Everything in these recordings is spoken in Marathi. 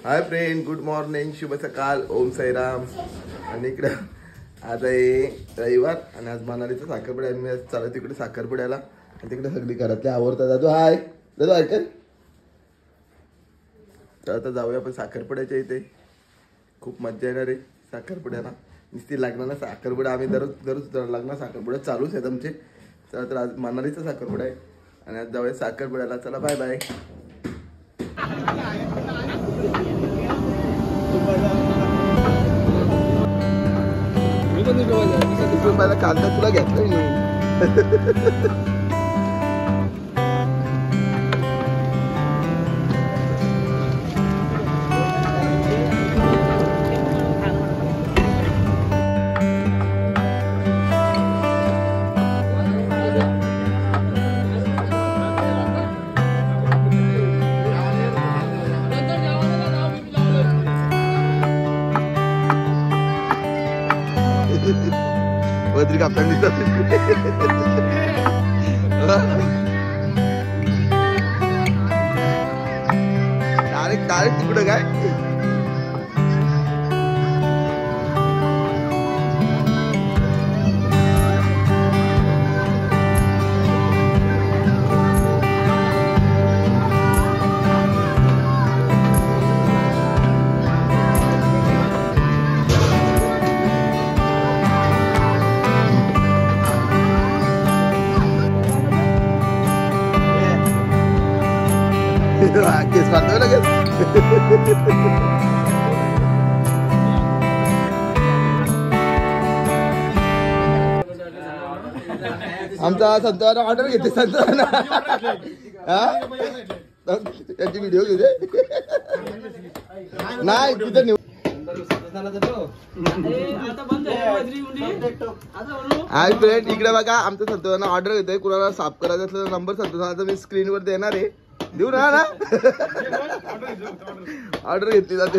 हाय फ्रेंड, गुड मॉर्निंग, शुभ सकाळ, ओम साईराम. आणि इकडं आज आहे रविवार आणि आज मनालीचा साखरपुडा आहे. मी चालू तिकडे साखरपुड्याला आणि तिकडे सगळी घरातली आवडतात. दादू हाय, दादू ऐकल. तर आता जाऊया आपण साखरपुड्याच्या इथे. खूप मजा येणार आहे साखरपुड्याला. नुसती लग्नाला साखरपुडा आम्ही दररोज लग्न साखरपुडा चालूच आहेत आमचे. तर आज मनालीचा साखरपुडा आहे आणि आज जाऊया साखरपुड्याला. चला बाय बाय. रुपयाला कांदा तुला घेतला मी. पत्रिका आपल्याला डायरेक्ट तिकडं काय. केस बांधव लगेच. आमचा संतोषाला ऑर्डर घेते. संतोषाला त्यांची व्हिडिओ घेऊ दे. नाही तिथं नेऊ. हाय फ्रेंड, इकडे बघा आमच्या संतोषाला ऑर्डर घेतोय. कुणाला साफ करायचं असलं तर नंबर संतोषाचा मी स्क्रीनवर देणार आहे. देऊ ना ना. ऑर्डर घेतली जाते.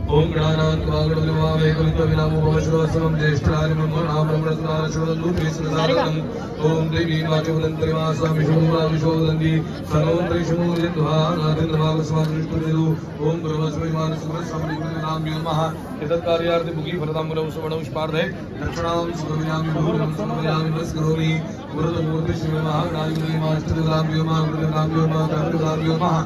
ओम गणानां वागणुवावे कविताविनामो भवश्रवसमं ज्येष्ठानिमं नामब्रह्मणस्नाशवदन्नुपेसरसारकम् ओम देवी मातेवदन्तरिमासा विशोदन्ति सर्वोत्तरिषमोजन्ध्वा नादेन्द्रभागस्वामिष्टुदेदु ओम ब्रह्मस्वैमानसुरसमनिनाम्यो नमः एतत्कार्यार्थे भुगि फलताम्बरं सुवर्णं पुष्पार्थे दक्षिणां सुकविनामि भूरं समयामि नमस्करोमि वरदमूर्ति शिवमहागणाधिपति माष्टदेवाभ्यो नमः गुरुदेवाभ्यो नमः धर्मदेवाभ्यो नमः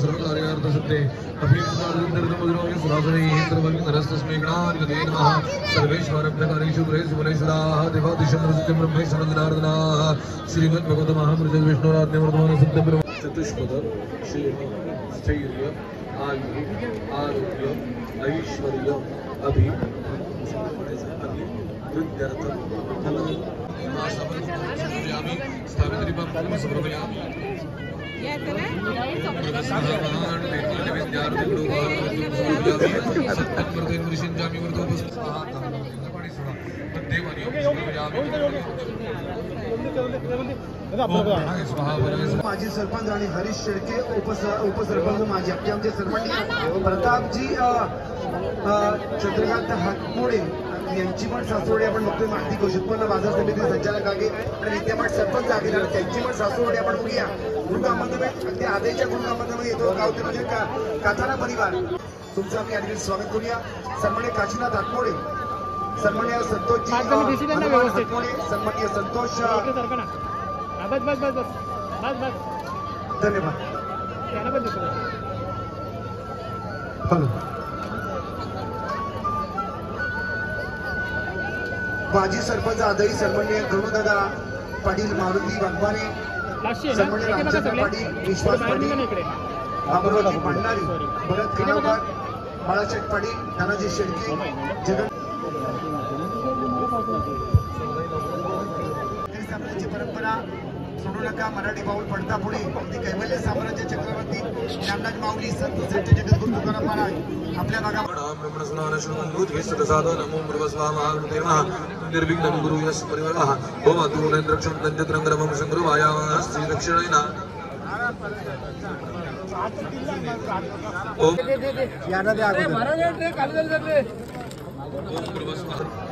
सर्वकार्यार्थ सत्ते अभिन्द्रमग्नोयसुरासुरैन्द्रमग्नरस्तस्मै गणाधिपतये नमः सर्वेश्वरभ्यकारेषु प्रेयसुमनेश्वराः देवादिशमृत्यं ब्रह्मेश्वरजनार्दनाः श्रीमद्भगवतमहामृत विष्णुराज्ञवर्धमान सत्यब्रह्म चतुष्पद श्रीमत् स्थैर्य आयु आरोग्य ऐश्वर्य माजी सरपंच आणि हरीश शेळके उपसरपंच माजी आमचे सरपंच प्रतापजी चंद्रकांत हातमोडे यांची पण सासवडी आपण बघतोय माहिती कृषी उत्पन्न बाजार समिती संचालक आहे आणि विद्यमान सरपंच आहेत आणि त्यांची पण सासवडी आपण बघूया. गुरुकामामध्ये अगदी आदेच्या गुरुकामामध्ये येतो गावते म्हणजे काथारा परिवार तुमचं आम्ही अधिक स्वागत करूया. सन्मान्य काशीनाथ हातमोडे, सन्मान्य संतोषजी हातमोडे, सन्मान्य संतोष धन्यवाद. माजी सरपंच आदई सन्मान्य गणुदादा पाटील, मारुती वाघमारे, सन्मान्य रामचंद्र पाटील, विश्वास पाटील, अमरावती भंडारी, भरत खिलावकर, बाळासाहेब पाटील, तानाजी शेळके, जगन परंपरा सोडू नका. मराठी बाऊल पडता पुढे अगदी कैवल्य साम्राज्य चक्रवर्ती रामराज माऊली संत श्रेष्ठ जगद्गुरु तुकाराम महाराज आपल्या भागात निर्विघ्नं गुरु यश परिवारः भवतु नरेन्द्रक्षं तंजत्रंगरवं संग्रहायामः श्री दक्षिणेना ओम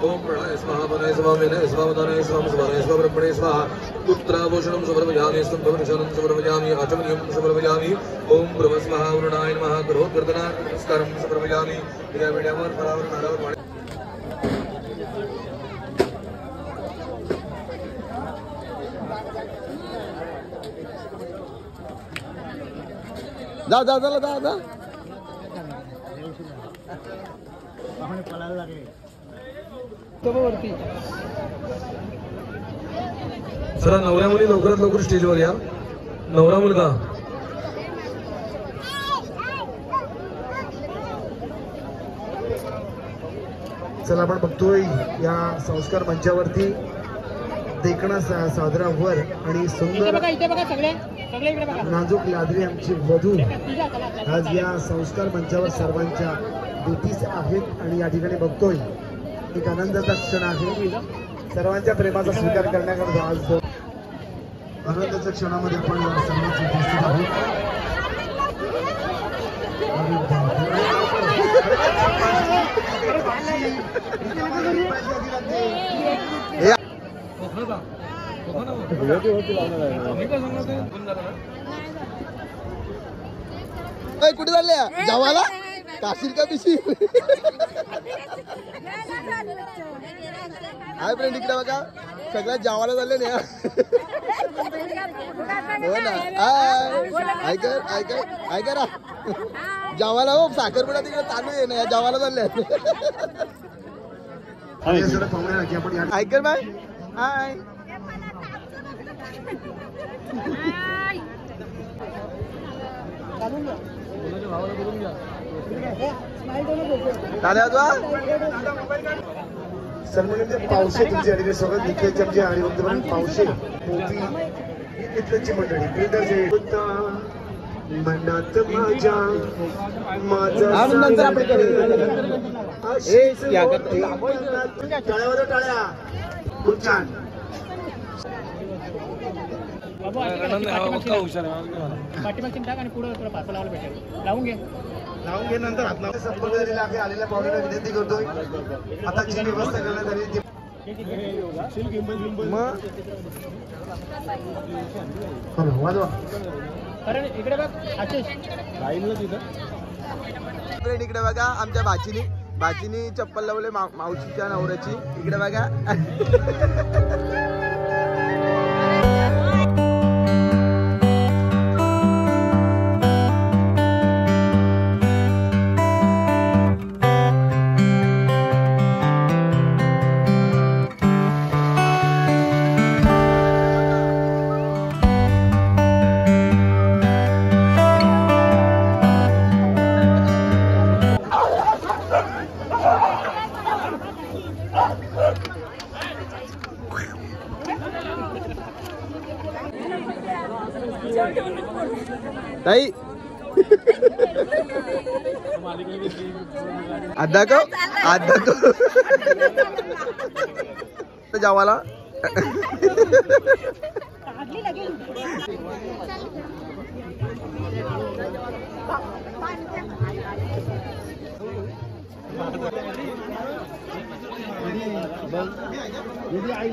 ओम प्रणय स्वाहा वनय स्वाहा मेनय स्वाहा वदनय स्वाहा सुवरय स्वाहा ब्रह्मणे स्वाहा पुत्राभूषणं समर्पयामि स्तंभभूषणं समर्पयामि आचमनीयं समर्पयामि. ओम प्रभ स्वाहा वरुणाय नमः करोद्वर्धना नमस्कारं समर्पयामि. या वेळेवर फळावर नारळ पाणी जा जा जा जा जा चला नवऱ्या मुली लवकरात लवकर स्टेजवर या. नवरा मुलगा चला आपण बघतोय या संस्कार मंचावरती देखणा सादरावर आणि सुंदर नाजूक लादरी आमची वधू आज या संस्कार मंचावर सर्वांच्या भेटीस आहेत आणि या ठिकाणी बघतोय एक आनंदाचा क्षण आहे. सर्वांच्या प्रेमाचा स्वीकार करण्याकरता आज आनंदाच्या क्षणामध्ये आपण सर्वांची उपस्थित आहोत. कुठे चालले जावाला काशील का पिशी हाय फ्रेंड इकडे बघा सगळ्यात जावाला चालले ना. हो ना ऐकर ऐकर ऐकरा जावाला हो साखरपुडा तिकडे चालू आहे ना. या जावाला चालले ऐकर बाय हाय सन्मानित पावसे तुमचे आणि स्वागत निखिल चमचे आणि वक्तव्य पावसे मोठी इथलची मंडळी प्रिंटरचे मनात माझ्या माझा टाळ्यावर टाळ्या खूप छान. लावून घे नंतर हात संपर्क झालेला आहे. आलेल्या पाहुण्याला विनंती करतोय आता जी व्यवस्था करण्यात आली ती वाजवा. इकडे बघा आमच्या बाचीनी चप्पल लावले मावशीच्या नवऱ्याची. इकडे बघा आई आधा को जावाला आई